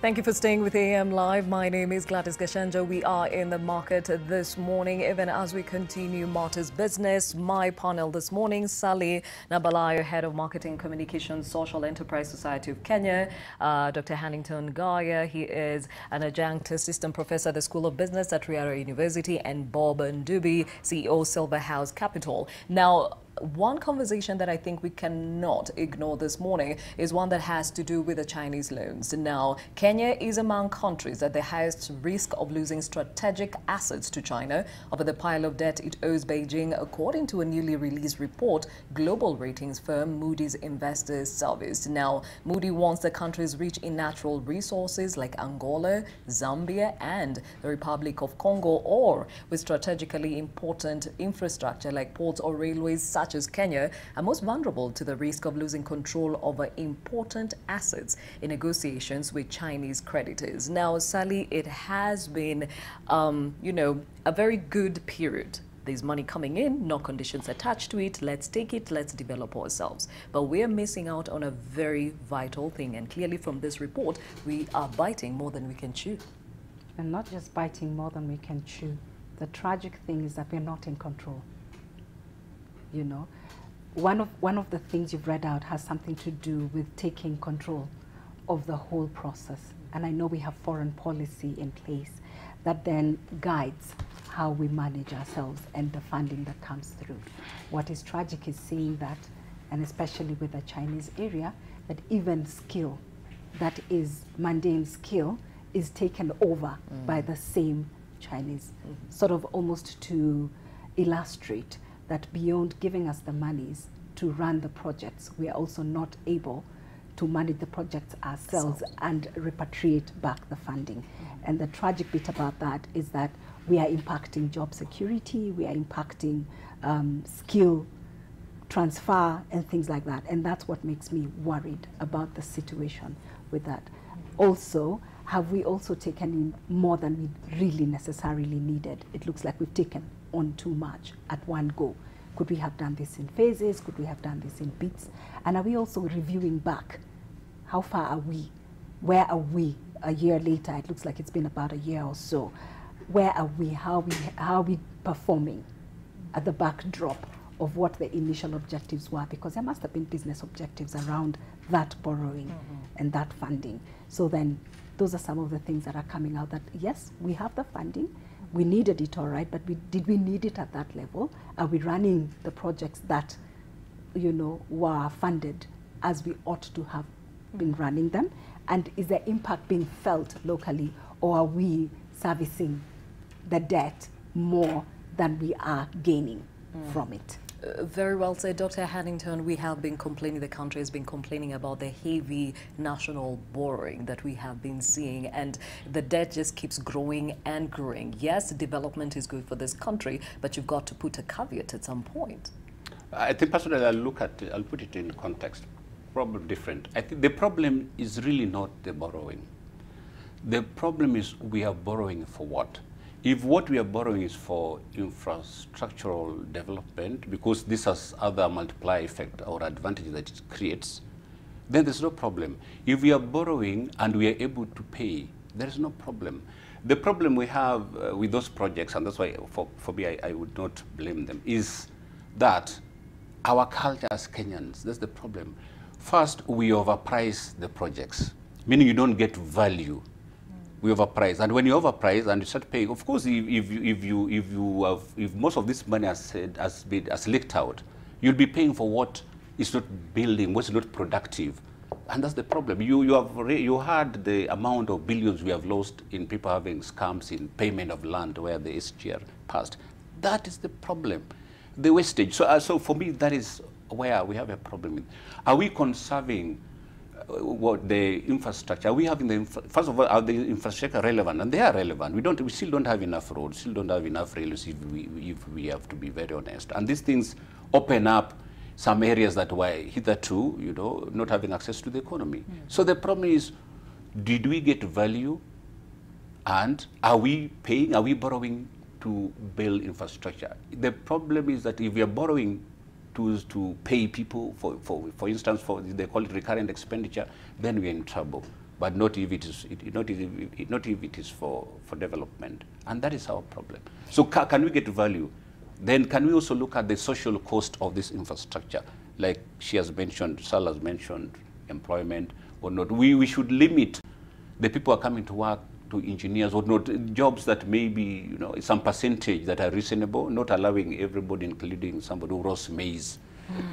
Thank you for staying with AM Live. My name is Gladys Gashanja. We are in the market this morning. Even as we continue Marty's business, my panel this morning, Sally Nabalayo, Head of Marketing Communications, Social Enterprise Society of Kenya, Dr. Hannington Gaya, he is an adjunct assistant professor at the School of Business at Riara University, and Bob Ndubi, CEO, Silver House Capital. Now, one conversation that I think we cannot ignore this morning is one that has to do with the Chinese loans. Now, Kenya is among countries at the highest risk of losing strategic assets to China over the pile of debt it owes Beijing, according to a newly released report, global ratings firm Moody's Investors Service. Now, Moody wants the countries rich in natural resources like Angola, Zambia, and the Republic of Congo, or with strategically important infrastructure like ports or railways such as Kenya, are most vulnerable to the risk of losing control over important assets in negotiations with Chinese creditors. Now, Sally, it has been, a very good period. There's money coming in, no conditions attached to it. Let's take it, let's develop ourselves. But we're missing out on a very vital thing. And clearly from this report, we are biting more than we can chew. And not just biting more than we can chew. The tragic thing is that we're not in control. You know, one of the things you've read out has something to do with taking control of the whole process. And I know we have foreign policy in place that then guides how we manage ourselves and the funding that comes through. What is tragic is seeing that, and especially with the Chinese area, that even skill that is mundane skill is taken over by the same Chinese, sort of almost to illustrate that beyond giving us the monies to run the projects, we are also not able to manage the projects ourselves and repatriate back the funding. And the tragic bit about that is that we are impacting job security, we are impacting skill transfer and things like that. And that's what makes me worried about the situation with that. Also, have we also taken in more than we really necessarily needed? It looks like we've taken on too much at one go. Could we have done this in phases? Could we have done this in bits? And are we also reviewing back? How far are we? Where are we a year later? It looks like it's been about a year or so. Where are we? How are we performing at the backdrop of what the initial objectives were? Because there must have been business objectives around that borrowing and that funding. So then those are some of the things that are coming out that, yes, we have the funding. We needed it, all right, but did we need it at that level? Are we running the projects that, were funded as we ought to have been running them? And is the impact being felt locally, or are we servicing the debt more than we are gaining from it? Very well said, Dr. Hannington. We have been complaining, the country has been complaining about the heavy national borrowing that we have been seeing, and the debt just keeps growing and growing. Yes, development is good for this country, but you've got to put a caveat at some point. I think personally I'll put it in context, probably different. I think the problem is really not the borrowing. The problem is we are borrowing for what? If what we are borrowing is for infrastructural development, because this has other multiplier effect or advantage that it creates, then there's no problem. If we are borrowing and we are able to pay, there is no problem. The problem we have with those projects, and that's why for me I would not blame them, is that our culture as Kenyans, that's the problem. First, we overprice the projects, meaning you don't get value. We overprice, and when you overprice and you start paying, of course, if most of this money has leaked out, you'll be paying for what is not building, what's not productive, and that's the problem. You had the amount of billions we have lost in people having scams in payment of land where the SGR passed. That is the problem, the wastage. So for me, that is where we have a problem. Are we conserving what the infrastructure? Are we having the first of all, are the infrastructure relevant? And they are relevant. We still don't have enough roads, still don't have enough railways, if we have to be very honest. And these things open up some areas that were hitherto, not having access to the economy. So the problem is, did we get value? And are we paying? Are we borrowing to build infrastructure? The problem is that if we are borrowing to pay people, for instance, they call it recurrent expenditure, then we're in trouble. but not if it is not if it is for development, and that is our problem. So can we get value? Then can we also look at the social cost of this infrastructure, like she has mentioned, Sal has mentioned, employment or not? We should limit the people who are coming to work to engineers or not, jobs that maybe some percentage that are reasonable, not allowing everybody, including somebody who roasts maize,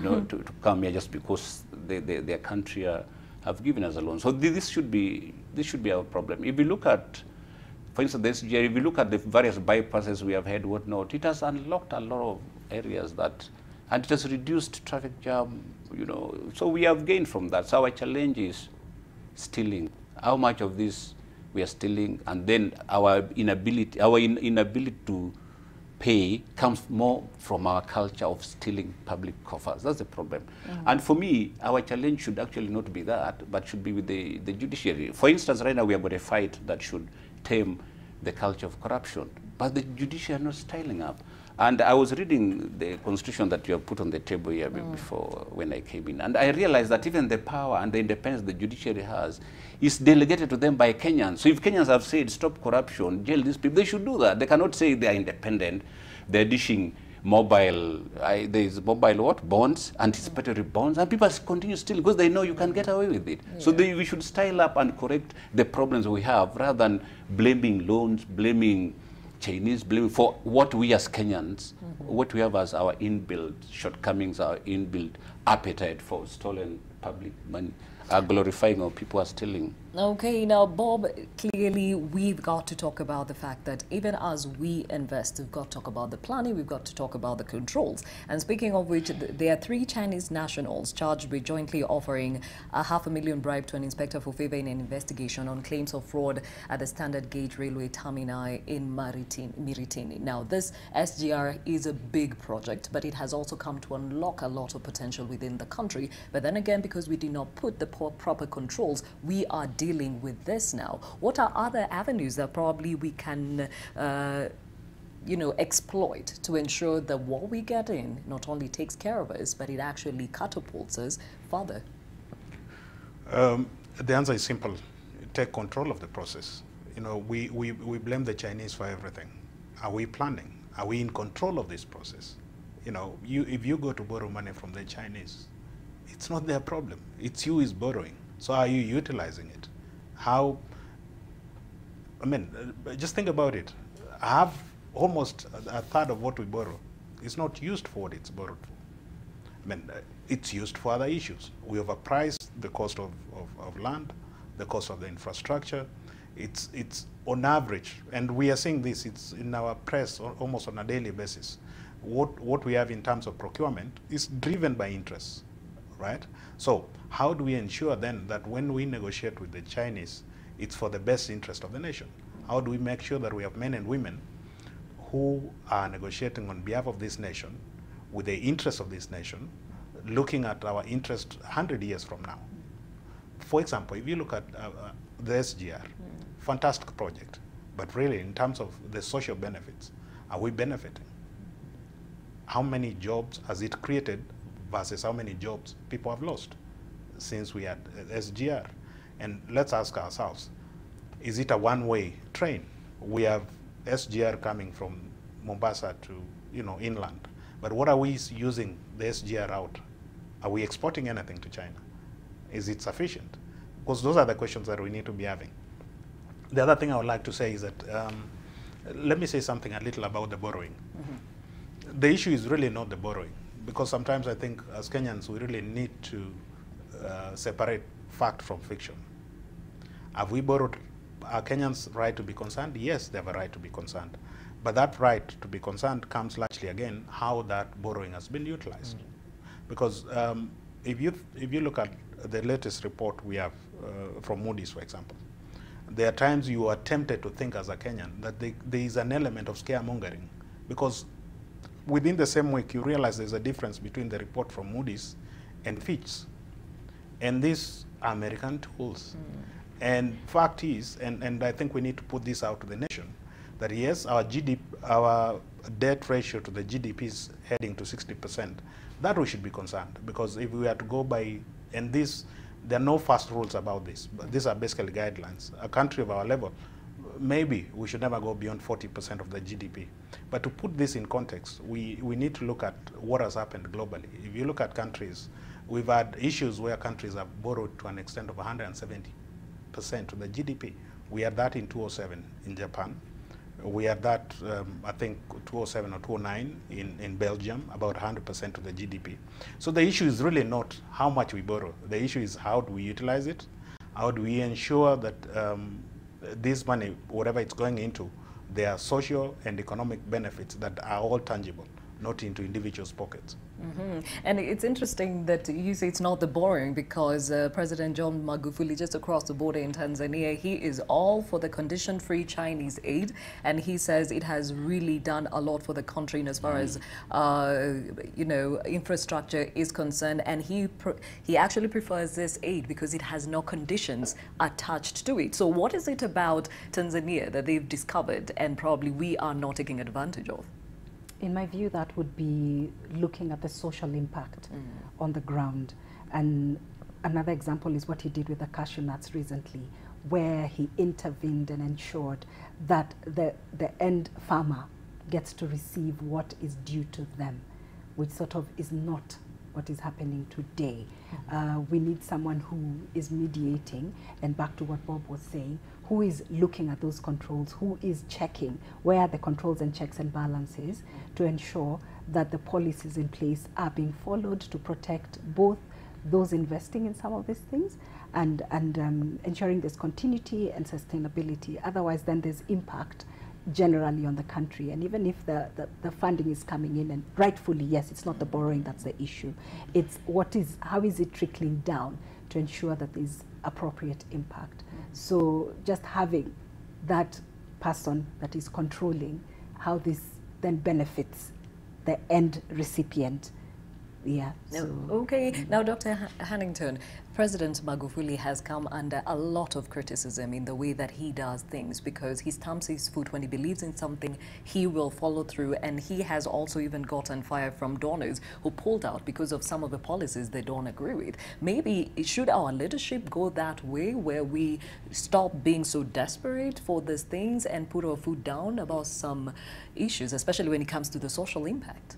to come here just because their country have given us a loan. So this should be our problem. If you look at, for instance, this year, if you look at the various bypasses we have had, whatnot, it has unlocked a lot of areas and it has reduced traffic jam. So we have gained from that. So our challenge is stealing. How much of this we are stealing, and then our inability to pay comes more from our culture of stealing public coffers. That's the problem. And for me, our challenge should actually not be that, but should be with the judiciary. For instance, right now we have got a fight that should tame the culture of corruption, but the judiciary are not styling up. And I was reading the constitution that you have put on the table here before when I came in, and I realized that even the power and the independence the judiciary has is delegated to them by Kenyans. So if Kenyans have said stop corruption, jail these people, they should do that. They cannot say they are independent. They're dishing mobile, there's mobile bonds, anticipatory bonds, and people continue still because they know you can get away with it. Yeah. So we should style up and correct the problems we have rather than blaming loans, blaming Chinese, blaming for what we as Kenyans, what we have as our inbuilt shortcomings, our inbuilt appetite for stolen public money, are glorifying or people are stealing. Okay, now Bob, clearly we've got to talk about the fact that even as we invest, we've got to talk about the planning, we've got to talk about the controls. And speaking of which, there are 3 Chinese nationals charged with jointly offering a $500,000 bribe to an inspector for favoring an investigation on claims of fraud at the standard gauge railway terminal in Miritini. Now, this SGR is a big project, but it has also come to unlock a lot of potential within the country. But then again, because we did not put the proper controls, we are dealing with this now. What are other avenues that probably we can exploit to ensure that what we get in not only takes care of us, but it actually catapults us further? The answer is simple. Take control of the process. We blame the Chinese for everything. Are we planning? Are we in control of this process? If you go to borrow money from the Chinese, it's not their problem. It's you who is borrowing. So are you utilizing it? Just think about it. Almost a third of what we borrow is not used for what it's borrowed for. It's used for other issues. We overprice the cost of land, the cost of the infrastructure. It's on average, and we are seeing this, it's in our press almost on a daily basis. What we have in terms of procurement is driven by interest, right? So how do we ensure then that when we negotiate with the Chinese, it's for the best interest of the nation? How do we make sure that we have men and women who are negotiating on behalf of this nation, with the interest of this nation, looking at our interest 100 years from now? For example, if you look at the SGR, fantastic project, but really in terms of the social benefits, are we benefiting? How many jobs has it created versus how many jobs people have lost since we had SGR? And let's ask ourselves, is it a one-way train? We have SGR coming from Mombasa to inland, but what are we using the SGR out? Are we exporting anything to China? Is it sufficient? Because those are the questions that we need to be having. The other thing I would like to say is that, let me say something a little about the borrowing. The issue is really not the borrowing, because sometimes I think as Kenyans we really need to separate fact from fiction. Have we borrowed? Are Kenyans right to be concerned? Yes, they have a right to be concerned. But that right to be concerned comes largely, again, how that borrowing has been utilized. Because if you look at the latest report we have from Moody's, for example, there are times you are tempted to think as a Kenyan that there is an element of scaremongering, because within the same week you realize there's a difference between the report from Moody's and Fitch. And these are American tools. And fact is, and I think we need to put this out to the nation, that yes, our debt ratio to the GDP is heading to 60%. That we should be concerned, because if we are to go by, and this There are no fast rules about this, but these are basically guidelines. A country of our level, maybe we should never go beyond 40% of the GDP. But to put this in context, we need to look at what has happened globally. If you look at countries, we've had issues where countries have borrowed to an extent of 170% of the GDP. We had that in 2007 in Japan. We had that, I think, 2007 or 2009 in Belgium, about 100% of the GDP. So the issue is really not how much we borrow. The issue is how do we utilize it? How do we ensure that this money, whatever it's going into, there are social and economic benefits that are all tangible, not into individuals' pockets. Mm-hmm. And it's interesting that you say it's not the borrowing, because President John Magufuli, just across the border in Tanzania, he is all for the condition-free Chinese aid, and he says it has really done a lot for the country in as far as you know, infrastructure is concerned, and he actually prefers this aid because it has no conditions attached to it. So what is it about Tanzania that they've discovered and probably we are not taking advantage of? In my view, that would be looking at the social impact on the ground. And another example is what he did with the cashew nuts recently, where he intervened and ensured that the end farmer gets to receive what is due to them, which sort of is not what is happening today. We need someone who is mediating, and back to what Bob was saying, who is looking at those controls, who is checking where are the controls and checks and balances to ensure that the policies in place are being followed to protect both those investing in some of these things and ensuring there's continuity and sustainability. Otherwise, then there's impact generally on the country. And even if the funding is coming in, and rightfully, yes, it's not the borrowing that's the issue. It's how is it trickling down to ensure that there's appropriate impact. So just having that person that is controlling how this then benefits the end recipient. Yeah. So. Okay. Now, Dr. Hannington, President Magufuli has come under a lot of criticism in the way that he does things, because he stamps his foot. When he believes in something, he will follow through, and he has also even gotten fire from donors who pulled out because of some of the policies they don't agree with. Maybe should our leadership go that way, where we stop being so desperate for these things and put our foot down about some issues, especially when it comes to the social impact?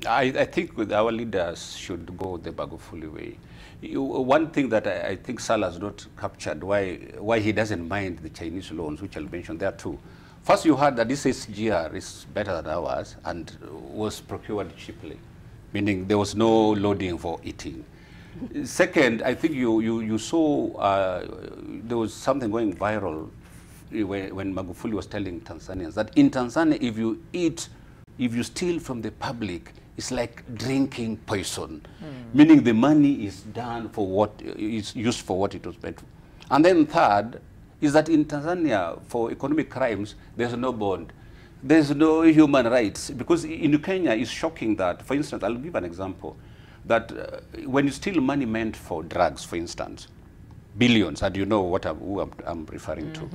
I think our leaders should go the Magufuli way. One thing that I think Salah has not captured, why he doesn't mind the Chinese loans, which I'll mention there too. First, you heard that this SGR is better than ours and was procured cheaply, meaning there was no loading for eating. Second, I think you saw there was something going viral when Magufuli was telling Tanzanians that in Tanzania, if you steal from the public, it's like drinking poison, meaning the money is done for what is used for what it was meant for. And then third is that in Tanzania, for economic crimes, there's no bond. There's no human rights, because in Kenya it's shocking that, for instance, I'll give an example, that when you steal money meant for drugs, for instance, billions, and you know who I'm referring to.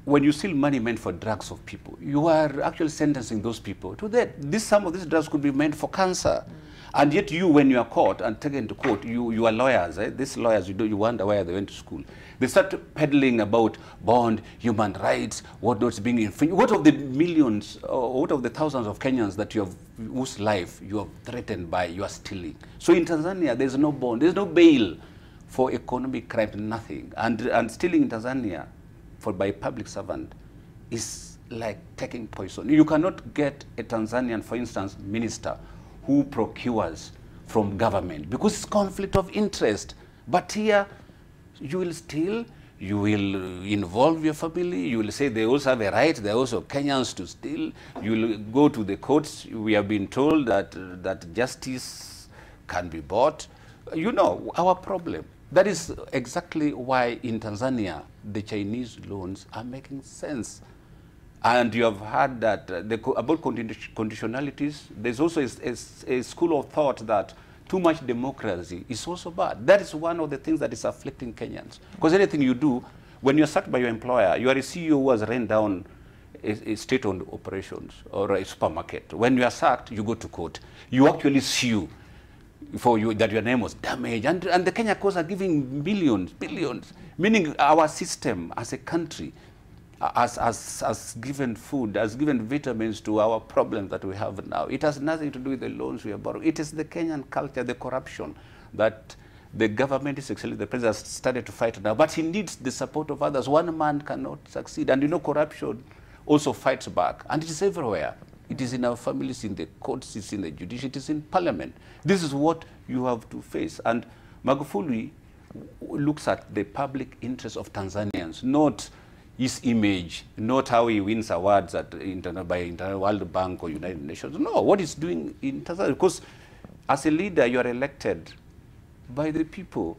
When you steal money meant for drugs of people, you are actually sentencing those people to that. Some of these drugs could be meant for cancer. And yet you, when you are caught and taken to court, you are lawyers. These lawyers, you wonder where they went to school. They start peddling about bond, human rights, what's being infringed. What of the millions, or what of the thousands of Kenyans that whose life you have threatened by, you are stealing? So in Tanzania, there's no bond, there's no bail for economic crime, nothing. And stealing in Tanzania by a public servant is like taking poison. You cannot get a Tanzanian, for instance, minister who procures from government because it's conflict of interest. But here, you will steal, you will involve your family, you will say they also have a right, they're also Kenyans to steal, you will go to the courts. We have been told that justice can be bought. You know, our problem. That is exactly why in Tanzania, the Chinese loans are making sense. And you have heard that about conditionalities, there's also a school of thought that too much democracy is also bad. That is one of the things that is afflicting Kenyans. Because anything you do, when you're sacked by your employer, you are a CEO who has run down a state-owned operations or a supermarket. When you are sacked, you go to court. You actually sue for you that your name was damaged, and the Kenya courts are giving billions, billions, meaning our system as a country has given food, has given vitamins to our problems that we have now. It has nothing to do with the loans we are borrowing. It is the Kenyan culture, the corruption that the government is actually, the president has started to fight now, but he needs the support of others. One man cannot succeed, and you know corruption also fights back, and it is everywhere. It is in our families, in the courts, it's in the judiciary, it is in parliament. This is what you have to face. And Magufuli looks at the public interest of Tanzanians, not his image, not how he wins awards at by World Bank or United Nations. No, what he's doing in Tanzania. Because as a leader, you are elected by the people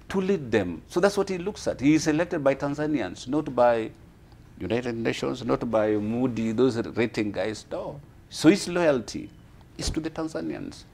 to lead them. So that's what he looks at. He is elected by Tanzanians, not by United Nations, not by Moody, those rating guys. No. So his loyalty is to the Tanzanians.